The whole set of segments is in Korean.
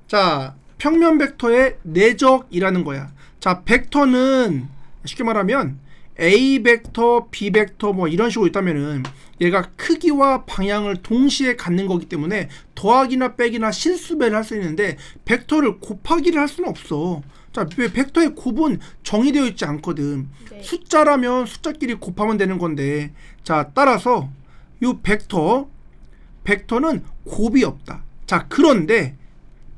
자, 평면 벡터의 내적이라는 거야. 자, 벡터는 쉽게 말하면 A 벡터, B 벡터 뭐 이런 식으로 있다면은 얘가 크기와 방향을 동시에 갖는 거기 때문에 더하기나 빼기나 실수배를 할 수 있는데 벡터를 곱하기를 할 수는 없어. 자, 왜 벡터의 곱은 정의되어 있지 않거든. 네. 숫자라면 숫자끼리 곱하면 되는 건데, 자, 따라서 요 벡터는 곱이 없다. 자, 그런데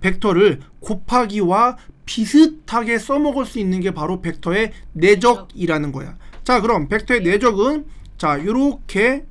벡터를 곱하기와 비슷하게 써먹을 수 있는 게 바로 벡터의 내적이라는 거야. 자, 그럼 벡터의 내적은 자, 요렇게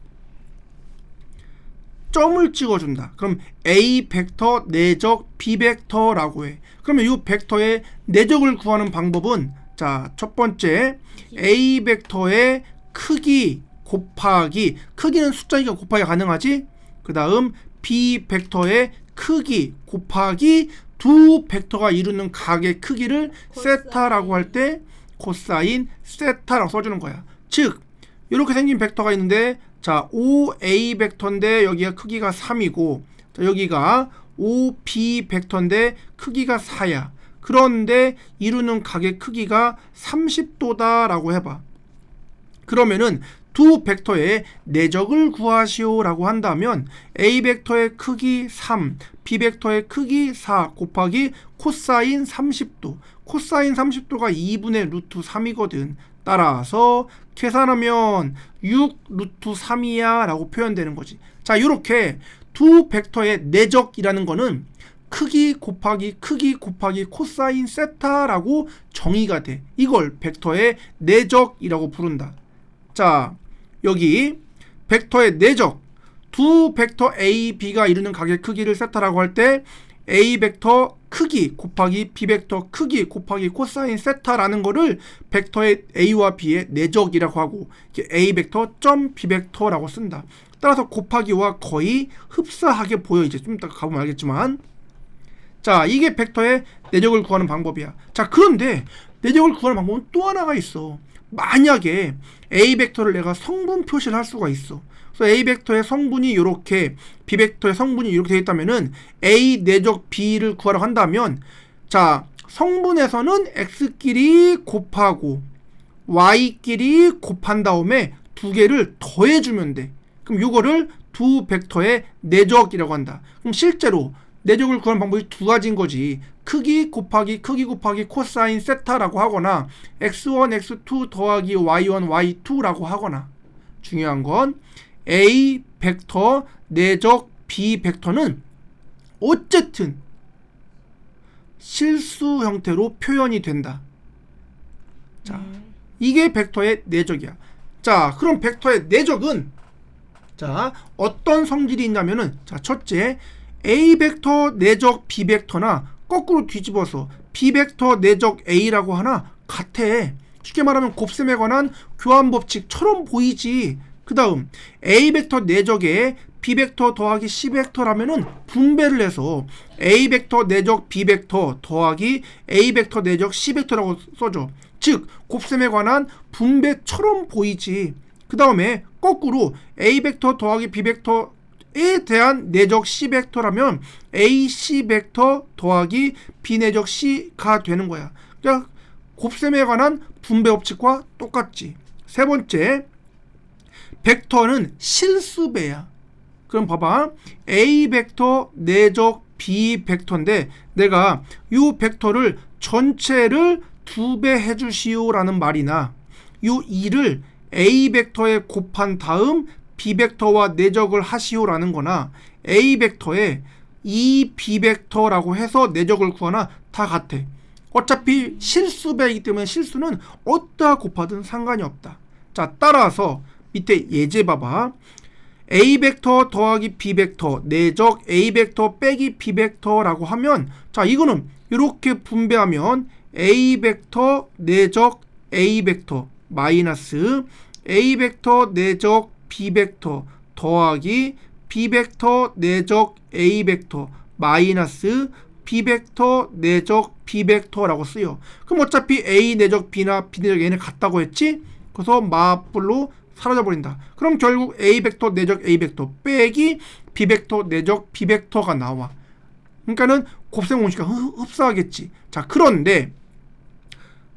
점을 찍어준다. 그럼 A 벡터 내적 B 벡터라고 해. 그러면 이 벡터의 내적을 구하는 방법은 자, 첫 번째 A 벡터의 크기 곱하기, 크기는 숫자니까 곱하기 가능하지? 그 다음 B 벡터의 크기 곱하기 두 벡터가 이루는 각의 크기를 세타라고 할 때 코사인 세타라고 써주는 거야. 즉 이렇게 생긴 벡터가 있는데, 자, OA 벡터인데 여기가 크기가 3이고, 자, 여기가 OB 벡터인데 크기가 4야. 그런데 이루는 각의 크기가 30도다 라고 해봐. 그러면은 두 벡터의 내적을 구하시오 라고 한다면 A 벡터의 크기 3, B 벡터의 크기 4 곱하기 코사인 30도. 코사인 30도가 2분의 루트 3이거든. 따라서 계산하면 6 루트 3이야 라고 표현되는 거지. 자, 이렇게 두 벡터의 내적이라는 거는 크기 곱하기 코사인 세타라고 정의가 돼. 이걸 벡터의 내적이라고 부른다. 자, 여기 벡터의 내적, 두 벡터 A, B가 이루는 각의 크기를 세타라고 할 때 A 벡터 크기 곱하기 B 벡터 크기 곱하기 코사인 세타라는 거를 벡터의 A와 B의 내적이라고 하고 A 벡터 점 B 벡터라고 쓴다. 따라서 곱하기와 거의 흡사하게 보여. 이제 좀 이따 가보면 알겠지만, 자, 이게 벡터의 내적을 구하는 방법이야. 자, 그런데 내적을 구하는 방법은 또 하나가 있어. 만약에 A 벡터를 내가 성분 표시를 할 수가 있어. 그래서 A 벡터의 성분이 이렇게, B 벡터의 성분이 이렇게 되어 있다면은 A 내적 B를 구하라고 한다면, 자, 성분에서는 X끼리 곱하고 Y끼리 곱한 다음에 두 개를 더해주면 돼. 그럼 이거를 두 벡터의 내적이라고 한다. 그럼 실제로 내적을 구하는 방법이 두 가지인 거지. 크기 곱하기 코사인 세타라고 하거나 x1 x2 더하기 y1 y2라고 하거나, 중요한 건 A 벡터 내적 B 벡터는 어쨌든 실수 형태로 표현이 된다. 자, 이게 벡터의 내적이야. 자, 그럼 벡터의 내적은 자, 어떤 성질이 있냐면은, 자, 첫째 A 벡터 내적 B 벡터나 거꾸로 뒤집어서 B 벡터 내적 A라고 하나 같아. 쉽게 말하면 곱셈에 관한 교환 법칙처럼 보이지. 그 다음 A 벡터 내적에 B 벡터 더하기 C 벡터라면은 분배를 해서 A 벡터 내적 B 벡터 더하기 A 벡터 내적 C 벡터라고 써줘. 즉 곱셈에 관한 분배처럼 보이지. 그 다음에 거꾸로 A 벡터 더하기 B 벡터에 대한 내적 C 벡터라면 AC 벡터 더하기 B 내적 C가 되는 거야. 그러니까 곱셈에 관한 분배 법칙과 똑같지. 세 번째, 벡터는 실수배야. 그럼 봐봐. A 벡터 내적 B 벡터인데 내가 이 벡터를 전체를 2배 해주시오 라는 말이나 이 2를 A 벡터에 곱한 다음 B 벡터와 내적을 하시오 라는 거나 A 벡터에 2B 벡터라고 해서 내적을 구하나 다 같아. 어차피 실수배이기 때문에 실수는 어디다 곱하든 상관이 없다. 자, 따라서 밑에 예제 봐봐. A 벡터 더하기 B 벡터 내적 A 벡터 빼기 B 벡터라고 하면, 자, 이거는 이렇게 분배하면 A 벡터 내적 A 벡터 마이너스 A 벡터 내적 B 벡터 더하기 B 벡터 내적 A 벡터 마이너스 B 벡터 내적 B 벡터라고 쓰여. 그럼 어차피 A 내적 B나 B 내적 A는 같다고 했지? 그래서 맞불로 사라져버린다. 그럼 결국 A 벡터 내적 A 벡터 빼기 B 벡터 내적 B 벡터가 나와. 그러니까는 곱셈 공식과 흡사하겠지. 자, 그런데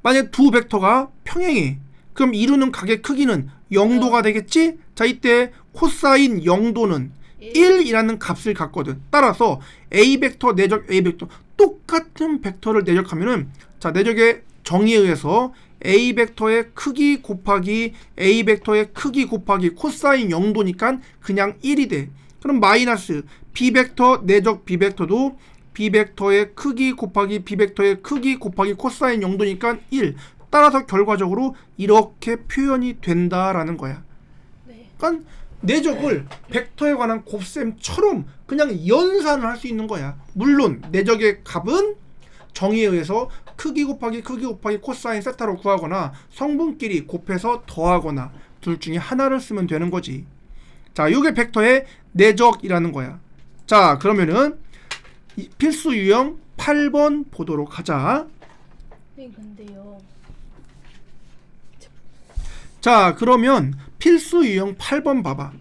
만약 두 벡터가 평행해. 그럼 이루는 각의 크기는 0도가 되겠지? 자, 이때 코사인 0도는 1이라는 값을 갖거든. 따라서 A 벡터 내적 A 벡터 똑같은 벡터를 내적하면은 자, 내적의 정의에 의해서 A 벡터의 크기 곱하기 A 벡터의 크기 곱하기 코사인 0도니까 그냥 1이 돼. 그럼 마이너스 B 벡터 내적 B 벡터도 B 벡터의 크기 곱하기 B 벡터의 크기 곱하기 코사인 0도니까 1. 따라서 결과적으로 이렇게 표현이 된다라는 거야. 그러니까 내적을 벡터에 관한 곱셈처럼 그냥 연산을 할 수 있는 거야. 물론 내적의 값은 정의에 의해서 크기 곱하기 코사인 세타로 구하거나 성분끼리 곱해서 더하거나 둘 중에 하나를 쓰면 되는 거지. 자, 이게 벡터의 내적이라는 거야. 자, 그러면은 필수 유형 8번 보도록 하자. 네, 근데요. 자, 그러면 필수 유형 8번 봐봐.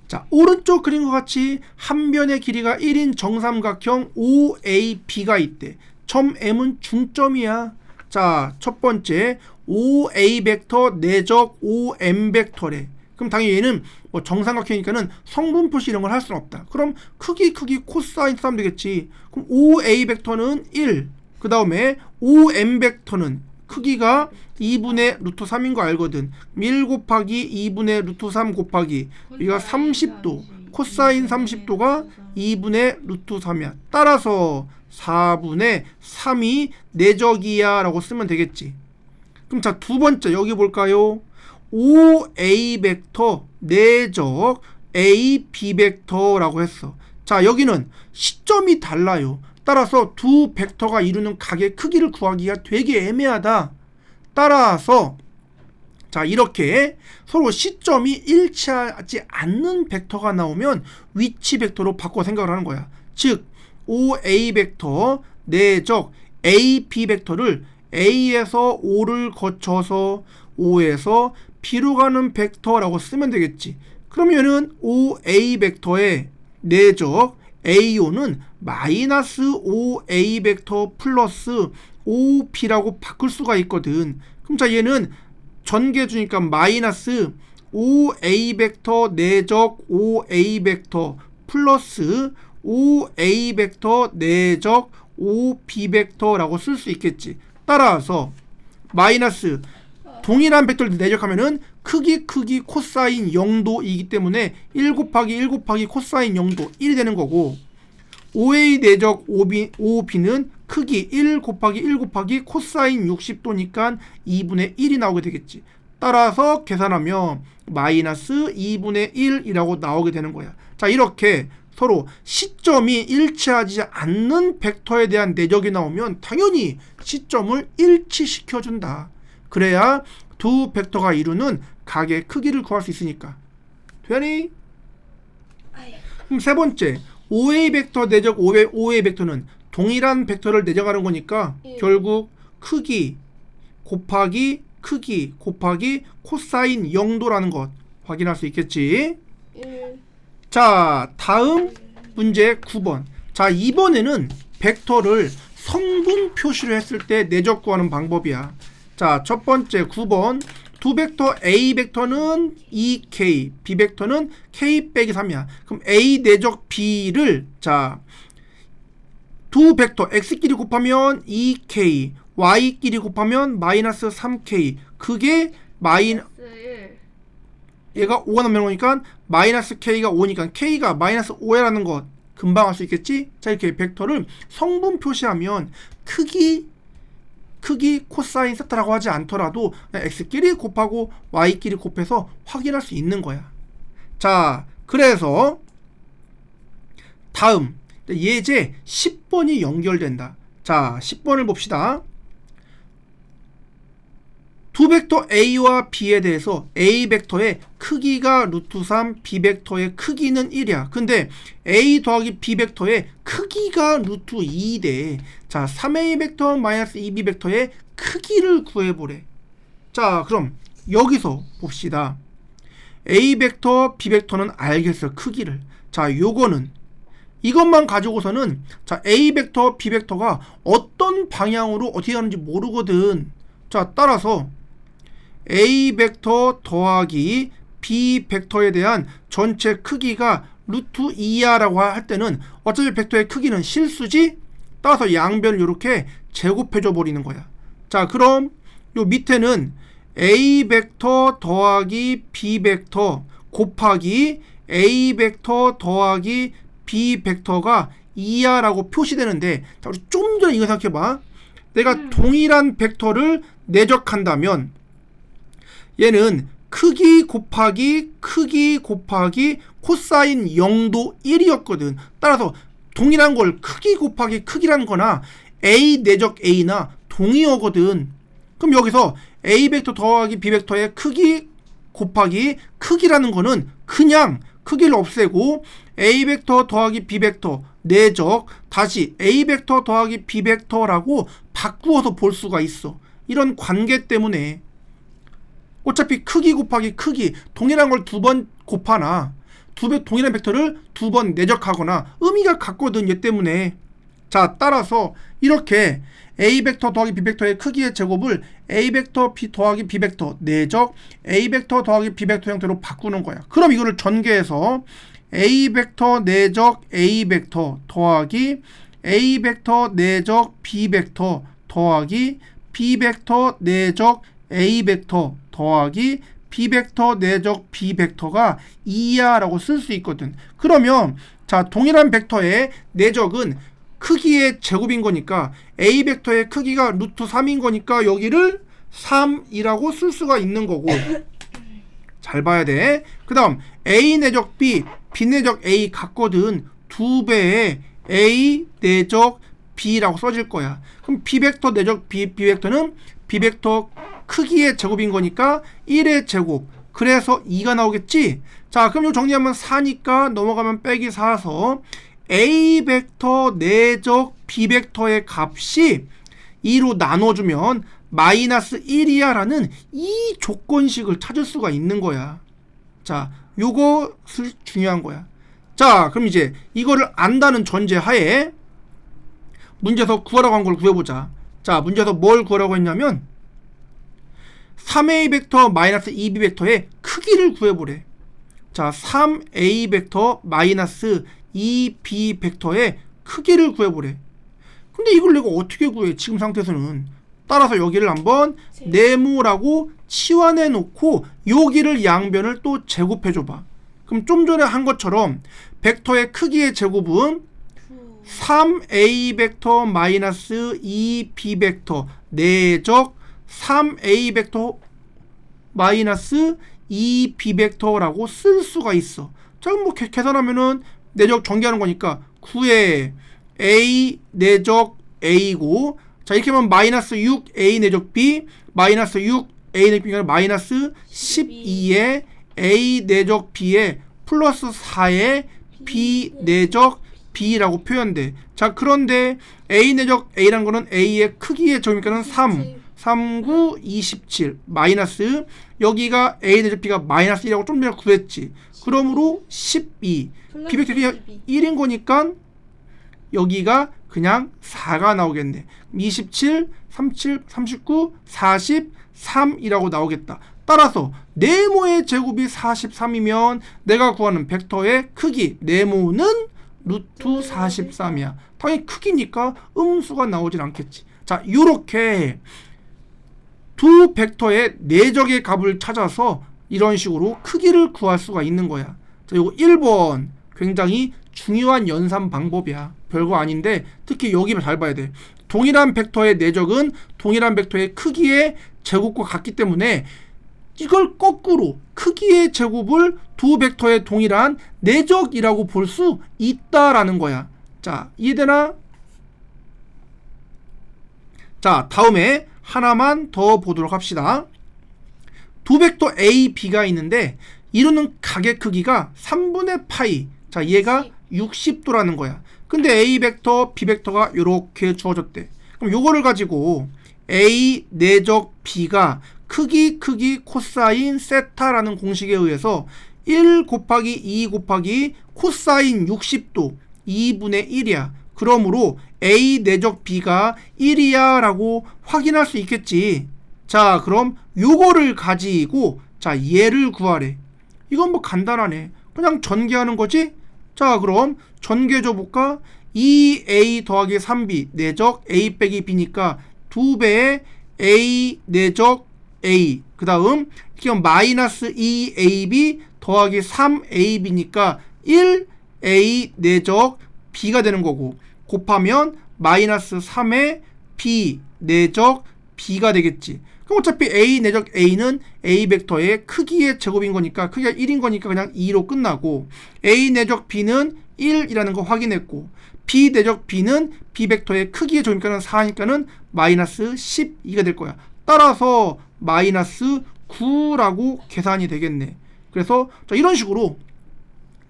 자, 오른쪽 그림과 같이 한 변의 길이가 1인 정삼각형 OAB가 있대. 점 M은 중점이야. 자, 첫 번째 OA 벡터 내적 OM 벡터래. 그럼 당연히 얘는 뭐 정삼각형이니까는 성분 표시 이런 걸 할 수는 없다. 그럼 크기 코사인 쓰면 되겠지. 그럼 OA 벡터는 1. 그 다음에 OM 벡터는 크기가 2분의 루트 3인 거 알거든. 1 곱하기 2분의 루트 3 곱하기 여기가 30도 코사인 30도가 2분의 루트 3이야. 따라서 4분의 3이 내적이야 라고 쓰면 되겠지. 그럼 자, 두 번째 여기 볼까요? OA 벡터 내적 AB 벡터라고 했어. 자, 여기는 시점이 달라요. 따라서 두 벡터가 이루는 각의 크기를 구하기가 되게 애매하다. 따라서 자, 이렇게 서로 시점이 일치하지 않는 벡터가 나오면 위치 벡터로 바꿔 생각을 하는 거야. 즉 OA 벡터 내적 AB 벡터를 A에서 O를 거쳐서 O에서 B로 가는 벡터라고 쓰면 되겠지. 그러면은 OA 벡터의 내적 AO는 마이너스 OA 벡터 플러스 OB라고 바꿀 수가 있거든. 그럼 자, 얘는 전개 주니까 마이너스 OA 벡터 내적 OA 벡터 플러스 OA 벡터 내적 OB 벡터라고 쓸 수 있겠지. 따라서 마이너스 동일한 벡터를 내적하면은 크기 코사인 0도이기 때문에 1 곱하기 코사인 0도 1이 되는 거고, OA 내적 OB는 크기 1 곱하기 코사인 60도니까 2분의 1이 나오게 되겠지. 따라서 계산하면 마이너스 2분의 1이라고 나오게 되는 거야. 자, 이렇게 서로 시점이 일치하지 않는 벡터에 대한 내적이 나오면 당연히 시점을 일치시켜준다. 그래야 두 벡터가 이루는 각의 크기를 구할 수 있으니까. 되니? 그럼 세 번째, OA 벡터 내적 OA 벡터는 동일한 벡터를 내적하는 거니까 결국 크기 곱하기 코사인 0도라는 것 확인할 수 있겠지. 자, 다음 문제 9번. 자, 이번에는 벡터를 성분 표시를 했을 때 내적 구하는 방법이야. 자, 첫 번째 9번. 두 벡터 A 벡터는 2K, B 벡터는 K 빼기 3이야. 그럼 A 내적 B를 자, 두 벡터 X끼리 곱하면 2K, Y끼리 곱하면 마이너스 3K. 그게 얘가 5가 넘는 거니까 마이너스 K가 5니까 K가 마이너스 5라는 것 금방 알 수 있겠지? 자, 이렇게 벡터를 성분 표시하면 크기 코사인 세타라고 하지 않더라도 X끼리 곱하고 Y끼리 곱해서 확인할 수 있는 거야. 자, 그래서 다음 예제 10번이 연결된다. 자, 10번을 봅시다. 두 벡터 A와 B에 대해서 A 벡터의 크기가 루트 3, B 벡터의 크기는 1이야. 근데 A 더하기 B 벡터의 크기가 루트 2대. 자, 3A 벡터 마이너스 2B 벡터의 크기를 구해보래. 자, 그럼 여기서 봅시다. A 벡터, B 벡터는 알겠어, 크기를. 자, 요거는 이것만 가지고서는 자 A 벡터, B 벡터가 어떤 방향으로 어떻게 가는지 모르거든. 자 따라서 A 벡터 더하기 B 벡터에 대한 전체 크기가 루트 2야 라고 할 때는 어차피 벡터의 크기는 실수지. 따라서 양변을 이렇게 제곱해줘 버리는 거야. 자 그럼 요 밑에는 A 벡터 더하기 B 벡터 곱하기 A 벡터 더하기 B 벡터가 2야 라고 표시되는데, 자 우리 좀 전에 이거 생각해봐. 내가 동일한 벡터를 내적한다면 얘는 크기 곱하기 코사인 0도 1이었거든. 따라서 동일한 걸 크기 곱하기 크기라는 거나 A 내적 A나 동의어거든. 그럼 여기서 A 벡터 더하기 B 벡터의 크기 곱하기 크기라는 거는 그냥 크기를 없애고 A 벡터 더하기 B 벡터 내적 다시 A 벡터 더하기 B 벡터라고 바꾸어서 볼 수가 있어. 이런 관계 때문에 어차피 크기 곱하기 크기 동일한 걸 두 번 곱하나 동일한 벡터를 두 번 내적하거나 의미가 같거든. 얘 때문에. 자 따라서 이렇게 A 벡터 더하기 B 벡터의 크기의 제곱을 A 벡터 더하기 B 벡터 내적 A 벡터 더하기 B 벡터 형태로 바꾸는 거야. 그럼 이거를 전개해서 A 벡터 내적 A 벡터 더하기 A 벡터 내적 B 벡터 더하기 B 벡터 내적 A 벡터 더하기 B 벡터 내적 B 벡터가 2야 라고 쓸 수 있거든. 그러면 자 동일한 벡터의 내적은 크기의 제곱인 거니까 A 벡터의 크기가 루트 3인 거니까 여기를 3이라고 쓸 수가 있는 거고. 잘 봐야 돼. 그 다음 A 내적 B, B 내적 A 같거든. 2배의 A 내적 B라고 써질 거야. 그럼 B 벡터 내적 B 벡터는 B 벡터 크기의 제곱인 거니까 1의 제곱. 그래서 2가 나오겠지. 자 그럼 이거 정리하면 4니까 넘어가면 빼기 4서 A 벡터 내적 B 벡터의 값이 2로 나눠주면 마이너스 1이야 라는 이 조건식을 찾을 수가 있는 거야. 자 요것을 중요한 거야. 자 그럼 이제 이거를 안다는 전제하에 문제에서 구하라고 한 걸 구해보자. 자 문제에서 뭘 구하라고 했냐면 3A 벡터 마이너스 2B 벡터의 크기를 구해보래. 자 3A 벡터 마이너스 2B 벡터의 크기를 구해보래. 근데 이걸 내가 어떻게 구해? 지금 상태에서는. 따라서 여기를 한번 네모라고 치환해 놓고 여기를 양변을 또 제곱해 줘봐. 그럼 좀 전에 한 것처럼 벡터의 크기의 제곱은 3A 벡터 마이너스 2B 벡터 내적 3A 벡터 마이너스 2B 벡터라고 쓸 수가 있어. 자 그럼 뭐 계산하면은 내적 전개하는 거니까 9에 A 내적 A고, 자 이렇게 하면 마이너스 6A 내적 B 마이너스 6A 내적 B가 마이너스 12에 A 내적 B에 플러스 4에 B 내적 B라고 표현돼. 자 그런데 A 내적 A라는 거는 A의 크기의 제곱이니까는 3, 9, 27 마이너스 여기가 A 내적 B가 마이너스 1이라고 좀 전에 구했지. 그러므로 12 B 벡터이 1인 거니까 여기가 그냥 4가 나오겠네. 27, 37, 39, 43이라고 나오겠다. 따라서 네모의 제곱이 43이면 내가 구하는 벡터의 크기 네모는 루트 43이야. 당연히 크기니까 음수가 나오진 않겠지. 자 요렇게 두 벡터의 내적의 값을 찾아서 이런 식으로 크기를 구할 수가 있는 거야. 자 요거 1번 굉장히 중요한 연산 방법이야. 별거 아닌데 특히 여기만 잘 봐야 돼. 동일한 벡터의 내적은 동일한 벡터의 크기의 제곱과 같기 때문에 이걸 거꾸로 크기의 제곱을 두 벡터의 동일한 내적이라고 볼 수 있다라는 거야. 자 이해되나? 자 다음에 하나만 더 보도록 합시다. 두 벡터 A, B가 있는데 이루는 각의 크기가 3분의 파이. 자 얘가 60도라는 거야. 근데 A 벡터, B 벡터가 이렇게 주어졌대. 그럼 요거를 가지고 A 내적 B가 크기 코사인 세타라는 공식에 의해서 1 곱하기 2 곱하기 코사인 60도 2분의 1이야. 그러므로 A 내적 B가 1이야 라고 확인할 수 있겠지. 자, 그럼 요거를 가지고 자, 얘를 구하래. 이건 뭐 간단하네. 그냥 전개하는 거지. 자, 그럼 전개 줘볼까? 2A 더하기 3B 내적 A 빼기 B니까 2배의 A 내적 A, 그 다음 이건 마이너스 2AB 더하기 3AB니까 1A 내적 B가 되는 거고, 곱하면 마이너스 3의 B 내적 B가 되겠지. 그럼 어차피 A 내적 A는 A 벡터의 크기의 제곱인 거니까, 크기가 1인 거니까 그냥 2로 끝나고, A 내적 B는 1이라는 거 확인했고, B 내적 B는 B 벡터의 크기의 제곱이니까는 4니까는 마이너스 12가 될 거야. 따라서 마이너스 9라고 계산이 되겠네. 그래서 자, 이런 식으로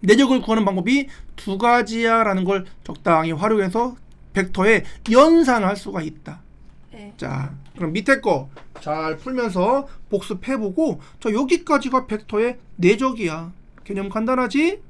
내적을 구하는 방법이 두 가지야 라는 걸 적당히 활용해서 벡터의 연산을 할 수가 있다. 네. 자, 그럼 밑에 거 잘 풀면서 복습해보고, 자, 여기까지가 벡터의 내적이야. 개념 간단하지?